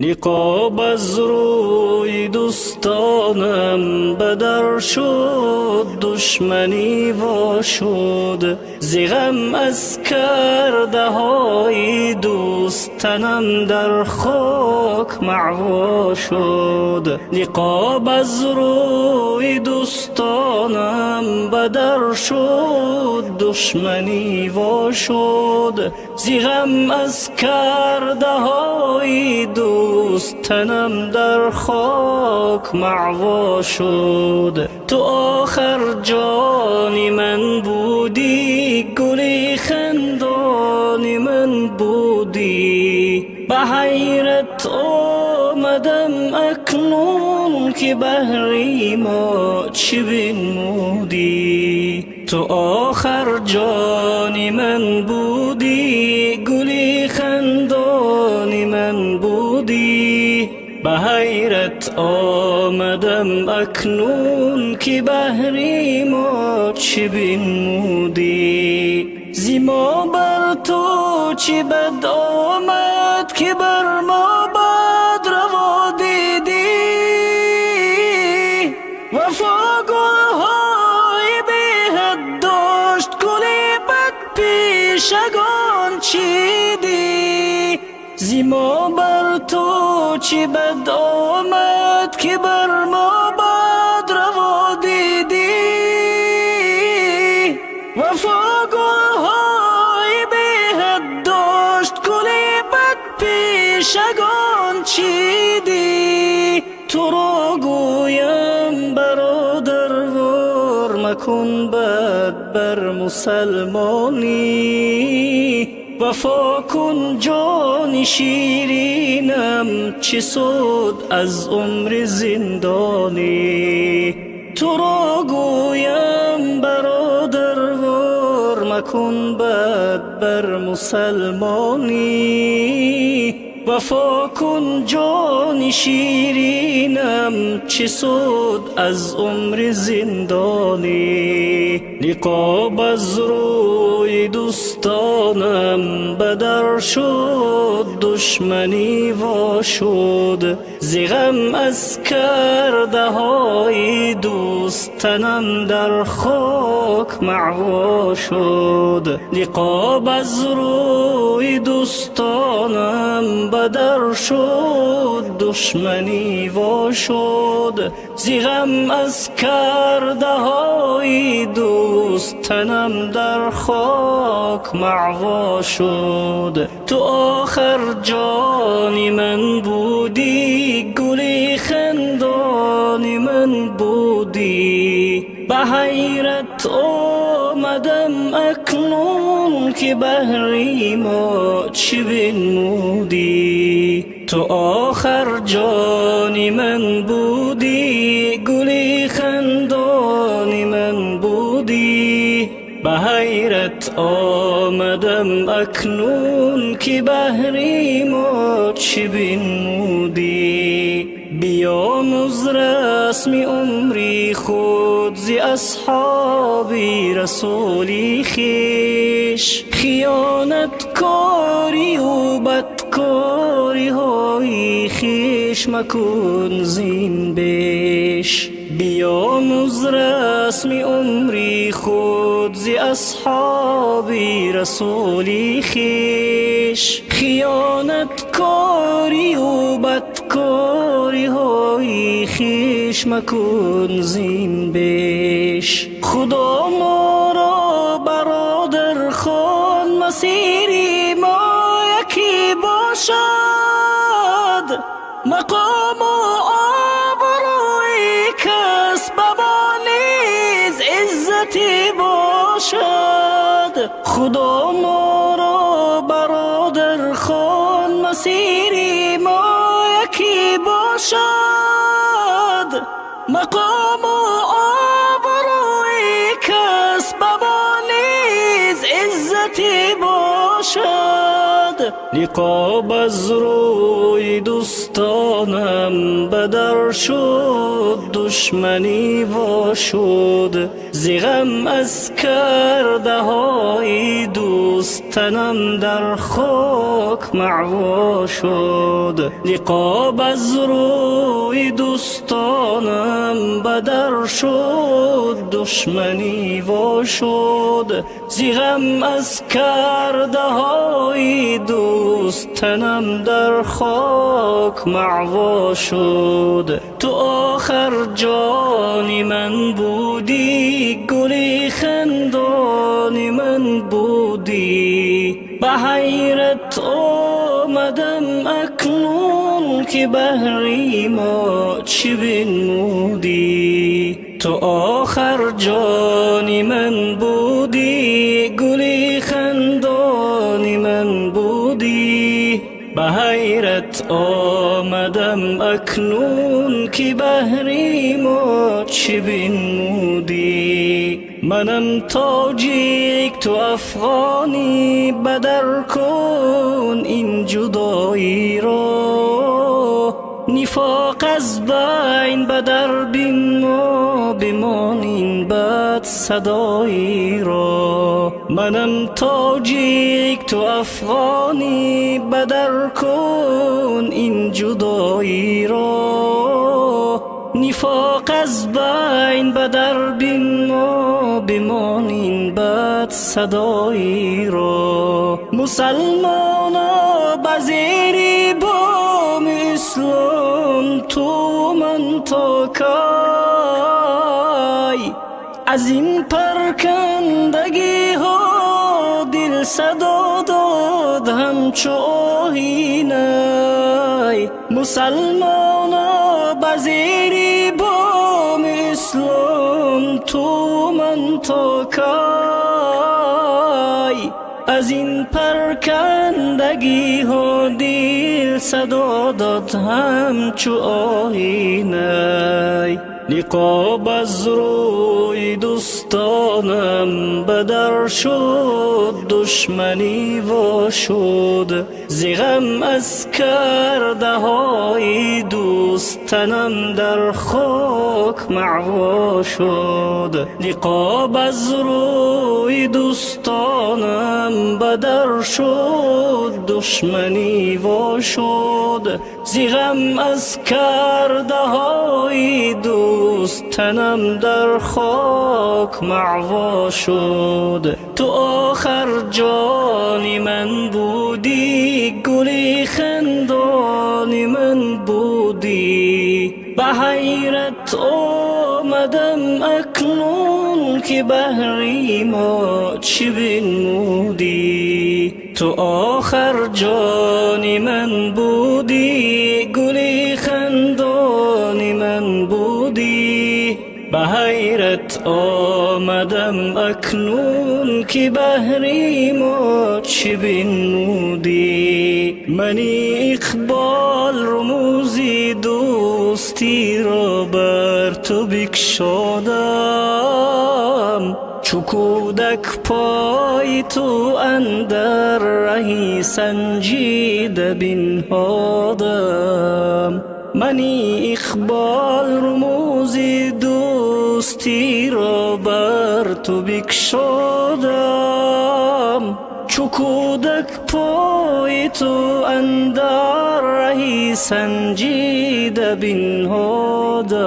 نقاب از روی دوستانم بدر شد، دشمنی وا شد، زغم از کرده های دوست تنم در خاک معوا شد. نقاب از روی دوستانم بدر شد، دشمنی وا شد، زغم از کرده های دوست تنم در خاک معوا شد. تو آخر جان من بودی، گلی خندان من بودی، به حیرت آمدم اکنون که بهری ما چه بنمودی. تو آخر جان من بودی، گلی خندان من بودی، به حیرت آمدم اکنون که بهری ما چه بنمودی. زما بر تو چه بد آمد که بر ما بد روا دیدی. وفا گلهای بی حد داشت، گلی بد پیشگان چیدی. زما بر تو چه بد آمد که بر ما بد روا دیدی. وفا گلهای بی حد داشت، گلی بد پیشگان چیدی. تو را گویم برادروار مکن بد بر مسلمانی. وفا کن جان شیرینم، چه سود از عمر زندانی. تو را گویم برادروار مکن بد بر مسلمانی. وفا کن جان شیرینم، چه سود از عمر زندانی. نقاب از روی دوستانم بدر شد، دشمنی وا شد، زغم از کرده های دوست تنم در خاک معوا شد. نقاب از روی دوستانم بدر شد، دشمنی وا شد، زغم از کرده های دوست تنم در خاک معوا شد. تو آخر جان من بودی، گلی خندان من بودی، به حیرت آمدم اکنون که بهری ما چه بنمودی. تو آخر جان من بودی، گلی خندان من بودی، به حیرت آمدم اکنون که بهری ما چه بنمودی. بیاموز رسم عمری خود ز اصحاب رسولی خویش، خیانت کاری و بدکاری های خویش مکن زین بیش. بیاموز رسم عمری خود ز اصحاب رسولی خویش، خیانت کاری و بدکاری های خویش مکن زین بیش. خدا ما را برادر خوان، مسیری ما یکی باشد، مقام و آبروی کسب ما نیز عزتی باشد. خدا ما را برادر خوان، مسیری ما یکی باشد، مقام و آبروی کسب ما نیز عزتی باشد. نقاب از روی دوستانم بدر شد، دشمنی وا شد، زغم از کرده های دوست تنم در خاک معوا شد. نقاب از روی دوستانم بدر شد، دشمنی وا شد. زیغم از کرده های دوست تنم در خاک معوا شد. تو آخر جانی من بودی، گلی خندانی من بودی. به حیرت آمدم اکنون که بهری ما چی بنمودی. تو آخر جانی من بودی، گلی خندانی من بودی. به حیرت آمدم اکنون که بهری ما چی بنمودی. منم تاجیک تو افغانی، بدر کن این جدایی را. نفاق از بین بدر بین ما، بمان این بد صدایی را. منم تاجیک تو افغانی، بدر کن این جدایی را. نفاق از بین بدر بین ما، بمان این بد صدایی را. مسلمانا بزیری بام اسلام تو من تا کی؟ از این پرکندگی ها دل صدا داد همچو آهینه. مسلمانا بزیری بام اسلام تو من تا کی؟ از این پرکندگی ها دل صدا داد همچو آهینه. نقاب از روی دوستانم بدر شد، دشمنی وا شد. زیغم از کرده های دوست تنم در خاک معوا شد. نقاب از روی دوستانم بدر شد، دشمنی وا شد. زیغم از کرده های دوست تنم در خاک معوا شد. تو آخر جانی من بودی، گلی خندانی من بودی. به حیرت آمدم اکنون که بهری ما چی بنمودی. تو آخر جانی من بودی، گلی خندانی من بودی. به حیرت آمدم اکنون که بهری ما چی بنمودی. منی اقبال رموزی دوستی را بر تو بکشادم. چو کودک پای تو اندر رهی سنجیده بنهادم. منی اقبال رموزی دوستی را بر تو بکشادم. چو کودک پای تو اندر رهی سنجیده بنهادم.